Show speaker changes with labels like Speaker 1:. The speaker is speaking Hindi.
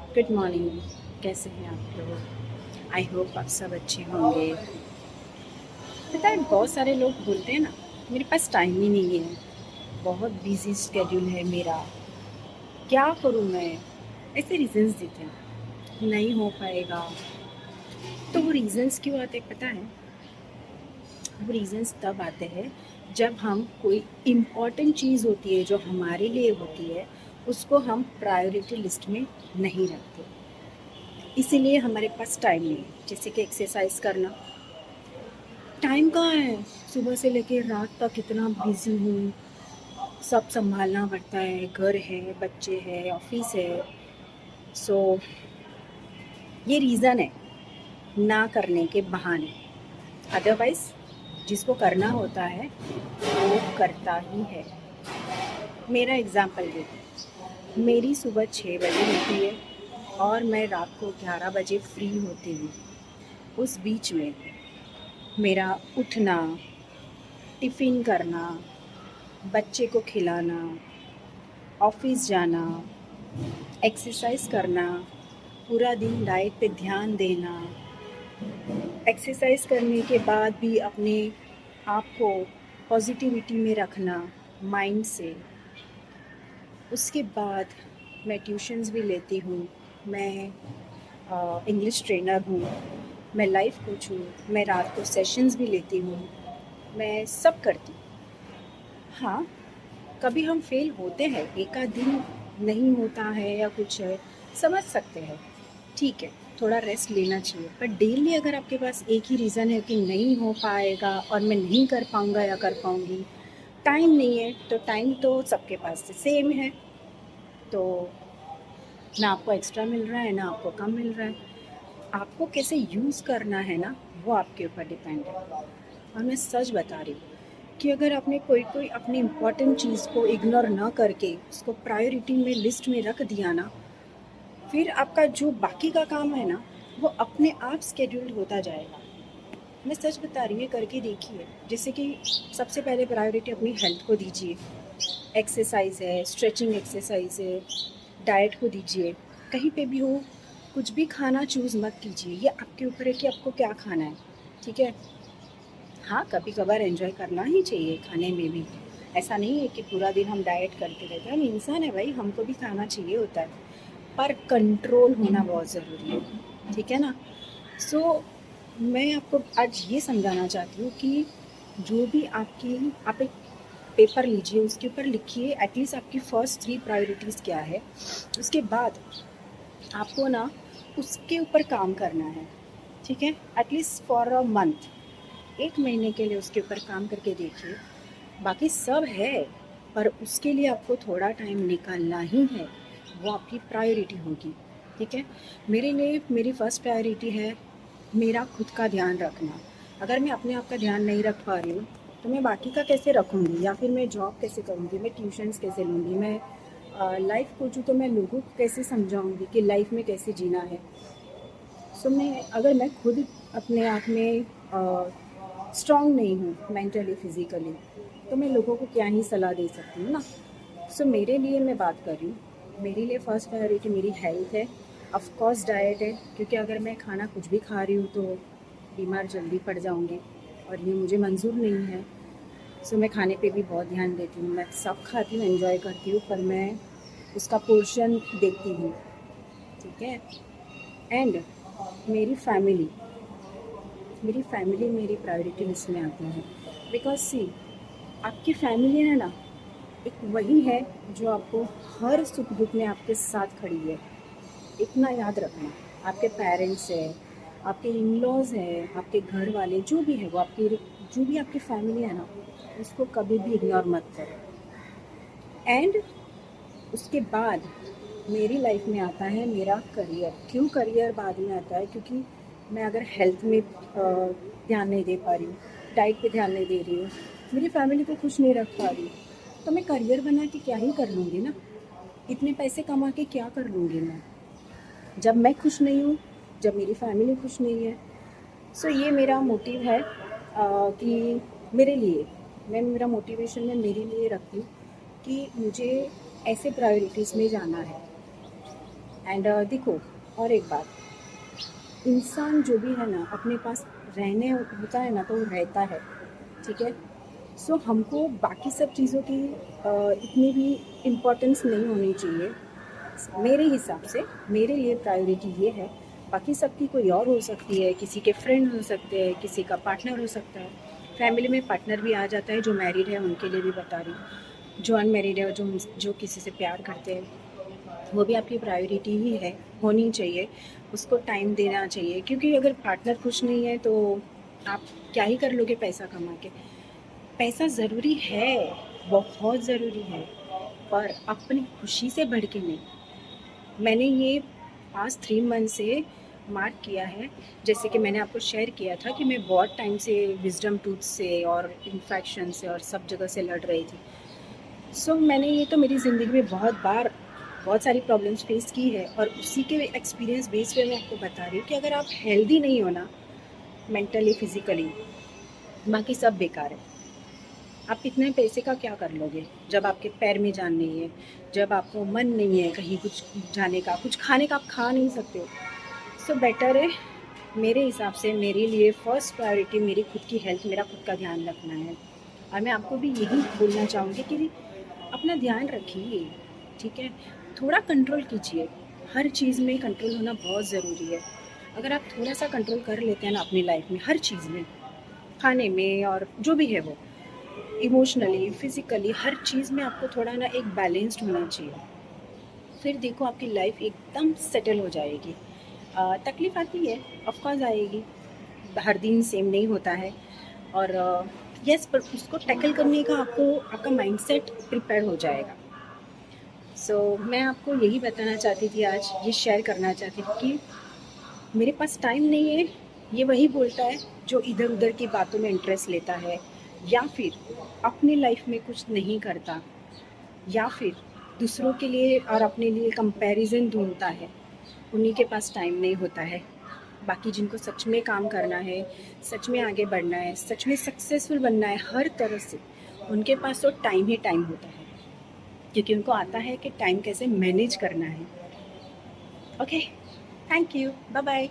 Speaker 1: Good morning. कैसे हैं आप लोग? आई होप आप सब अच्छे होंगे। पता है, बहुत सारे लोग बोलते हैं ना, मेरे पास टाइम ही नहीं है, बहुत बिजी स्केड्यूल है मेरा, क्या करूँ मैं? ऐसे रीजंस देते हैं, नहीं हो पाएगा। तो वो रीजंस क्यों आते हैं पता है? वो रीजंस तब आते हैं जब हम कोई इम्पॉर्टेंट चीज़ होती है जो हमारे लिए होती है, उसको हम प्रायोरिटी लिस्ट में नहीं रखते, इसीलिए हमारे पास टाइम नहीं है। जैसे कि एक्सरसाइज करना, टाइम कहाँ है? सुबह से लेकर रात तक इतना बिजी हूँ, सब संभालना पड़ता है, घर है, बच्चे हैं, ऑफिस है। सो ये रीज़न है, ना करने के बहाने। अदरवाइज जिसको करना होता है वो करता ही है। मेरा एग्जाम्पल देखो, मेरी सुबह 6 बजे होती है और मैं रात को 11 बजे फ्री होती हूँ। उस बीच में मेरा उठना, टिफ़िन करना, बच्चे को खिलाना, ऑफिस जाना, एक्सरसाइज करना, पूरा दिन डाइट पे ध्यान देना, एक्सरसाइज करने के बाद भी अपने आप को पॉजिटिविटी में रखना माइंड से। उसके बाद मैं ट्यूशन्स भी लेती हूँ, मैं इंग्लिश ट्रेनर हूँ, मैं लाइफ कोच हूँ, मैं रात को सेशंस भी लेती हूँ, मैं सब करती हूँ। हाँ, कभी हम फेल होते हैं, एक आध दिन नहीं होता है या कुछ है, समझ सकते हैं, ठीक है, थोड़ा रेस्ट लेना चाहिए। पर डेली अगर आपके पास एक ही रीज़न है कि नहीं हो पाएगा और मैं नहीं कर पाऊँगा या कर पाऊँगी, टाइम नहीं है, तो टाइम तो सबके पास सेम है। तो ना आपको एक्स्ट्रा मिल रहा है, ना आपको कम मिल रहा है। आपको कैसे यूज़ करना है ना, वो आपके ऊपर डिपेंड है। और मैं सच बता रही हूँ कि अगर आपने कोई कोई अपनी इम्पोर्टेंट चीज़ को इग्नोर ना करके उसको प्रायोरिटी में लिस्ट में रख दिया ना, फिर आपका जो बाकी का काम है ना, वो अपने आप स्केड्यूल्ड होता जाएगा। मैं सच बता रही हूँ, ये करके देखिए। जैसे कि सबसे पहले प्रायोरिटी अपनी हेल्थ को दीजिए, एक्सरसाइज है, स्ट्रेचिंग एक्सरसाइज है, डाइट को दीजिए। कहीं पे भी हो, कुछ भी खाना चूज़ मत कीजिए, ये आपके ऊपर है कि आपको क्या खाना है, ठीक है? हाँ, कभी कभार एंजॉय करना ही चाहिए खाने में भी। ऐसा नहीं है कि पूरा दिन हम डाइट करते रहते हैं, हम इंसान है भाई, हमको भी खाना चाहिए होता है, पर कंट्रोल होना बहुत ज़रूरी है, ठीक है ना? सो मैं आपको आज ये समझाना चाहती हूँ कि जो भी आप एक पेपर लीजिए, उसके ऊपर लिखिए एटलीस्ट आपकी फर्स्ट 3 प्रायोरिटीज़ क्या है। उसके बाद आपको ना उसके ऊपर काम करना है, ठीक है? एटलीस्ट फॉर अ मंथ, 1 महीने के लिए उसके ऊपर काम करके देखिए। बाकी सब है, पर उसके लिए आपको थोड़ा टाइम निकालना ही है, वो आपकी प्रायोरिटी होगी, ठीक है? मेरे लिए मेरी फर्स्ट प्रायोरिटी है मेरा खुद का ध्यान रखना। अगर मैं अपने आप का ध्यान नहीं रख पा रही हूँ, तो मैं बाकी का कैसे रखूँगी? या फिर मैं जॉब कैसे करूँगी? मैं ट्यूशन्स कैसे लूँगी? मैं लाइफ कोच हूँ, तो मैं लोगों को कैसे समझाऊँगी कि लाइफ में कैसे जीना है? सो मैं अगर मैं खुद अपने आप में स्ट्रॉन्ग नहीं हूँ मेंटली फिज़िकली, तो मैं लोगों को क्या ही सलाह दे सकती हूँ ना। सो मेरे लिए मैं बात कर रही हूँ, मेरे लिए फ़र्स्ट प्रायोरिटी मेरी हेल्थ है, ऑफ कोर्स डाइट है, क्योंकि अगर मैं खाना कुछ भी खा रही हूँ तो बीमार जल्दी पड़ जाऊँगी और ये मुझे मंजूर नहीं है। सो मैं खाने पे भी बहुत ध्यान देती हूँ, मैं सब खाती हूँ, एंजॉय करती हूँ, पर मैं उसका पोर्शन देखती हूँ, ठीक है? एंड मेरी फैमिली, मेरी प्रायोरिटी लिस्ट में आती है। बिकॉज सी, आपकी फैमिली है ना, एक वही है जो आपको हर सुख दुख में आपके साथ खड़ी है। इतना याद रखना, आपके पेरेंट्स है, आपके इन लॉज है, आपके घर वाले जो भी है, वो आपकी जो भी आपकी फैमिली है ना, उसको कभी भी इग्नोर मत करो। एंड उसके बाद मेरी लाइफ में आता है मेरा करियर। क्यों करियर बाद में आता है? क्योंकि मैं अगर हेल्थ में ध्यान नहीं दे पा रही हूँ, डाइट पे ध्यान नहीं दे रही हूँ, मेरी फैमिली को खुश नहीं रख पा रही हूँ, तो मैं करियर बना के क्या ही कर लूँगी ना, इतने पैसे कमा के क्या कर लूँगी मैं, जब मैं खुश नहीं हूँ, जब मेरी फैमिली खुश नहीं है। सो ये मेरा मोटिव है कि मेरे लिए, मैं मेरा मोटिवेशन मैं मेरे लिए रखती हूँ कि मुझे ऐसे प्रायोरिटीज़ में जाना है। एंड देखो, और एक बात, इंसान जो भी है ना अपने पास रहने होता है ना तो वो रहता है, ठीक है। सो हमको बाकी सब चीज़ों की इतनी भी इम्पोर्टेंस नहीं होनी चाहिए मेरे हिसाब से। मेरे लिए प्रायोरिटी ये है। बाकी सबकी कोई और हो सकती है, किसी के फ्रेंड हो सकते हैं, किसी का पार्टनर हो सकता है, फैमिली में पार्टनर भी आ जाता है। जो मैरिड है उनके लिए भी बता रही हूँ, जो अनमैरिड है, जो किसी से प्यार करते हैं, वो भी आपकी प्रायोरिटी ही है, होनी चाहिए। उसको टाइम देना चाहिए, क्योंकि अगर पार्टनर खुश नहीं है तो आप क्या ही कर लोगे पैसा कमा के। पैसा ज़रूरी है, बहुत ज़रूरी है, पर अपनी खुशी से बढ़ के नहीं। मैंने ये पास्ट 3 मंथ से मार्क किया है। जैसे कि मैंने आपको शेयर किया था कि मैं बहुत टाइम से विज़डम टूथ से और इन्फेक्शन से और सब जगह से लड़ रही थी। सो मैंने ये तो मेरी ज़िंदगी में बहुत बार बहुत सारी प्रॉब्लम्स फेस की है, और उसी के एक्सपीरियंस बेस पे मैं आपको बता रही हूँ कि अगर आप हेल्दी नहीं हो ना, मेंटली, फिज़िकली, बाकी सब बेकार है। आप इतने पैसे का क्या कर लोगे जब आपके पैर में जान नहीं है, जब आपको मन नहीं है कहीं कुछ जाने का, कुछ खाने का आप खा नहीं सकते हो। सो बेटर है, मेरे हिसाब से मेरे लिए फ़र्स्ट प्रायोरिटी मेरी खुद की हेल्थ, मेरा खुद का ध्यान रखना है। और मैं आपको भी यही बोलना चाहूँगी कि अपना ध्यान रखिए, ठीक है? थोड़ा कंट्रोल कीजिए, हर चीज़ में कंट्रोल होना बहुत ज़रूरी है। अगर आप थोड़ा-सा कंट्रोल कर लेते हैं ना अपनी लाइफ़ में, हर चीज़ में, खाने में और जो भी है वो, इमोशनली, फिज़िकली, हर चीज़ में आपको थोड़ा ना एक बैलेंस्ड होना चाहिए। फिर देखो आपकी लाइफ़ एकदम सेटल हो जाएगी। तकलीफ़ आती है, ऑफ़ कोर्स आएगी, हर दिन सेम नहीं होता है। और यस, पर उसको टैकल करने का आपको आपका माइंडसेट प्रिपेयर हो जाएगा। मैं आपको यही बताना चाहती थी आज, ये शेयर करना चाहती थी कि मेरे पास टाइम नहीं है, ये वही बोलता है जो इधर-उधर की बातों में इंटरेस्ट लेता है, या फिर अपनी लाइफ़ में कुछ नहीं करता, या फिर दूसरों के लिए और अपने लिए कंपैरिज़न ढूँढता है। उन्हीं के पास टाइम नहीं होता है। बाकी जिनको सच में काम करना है, सच में आगे बढ़ना है, सच में सक्सेसफुल बनना है हर तरह से, उनके पास तो टाइम ही टाइम होता है। क्योंकि उनको आता है कि टाइम कैसे मैनेज करना है। Okay, thank you, bye bye.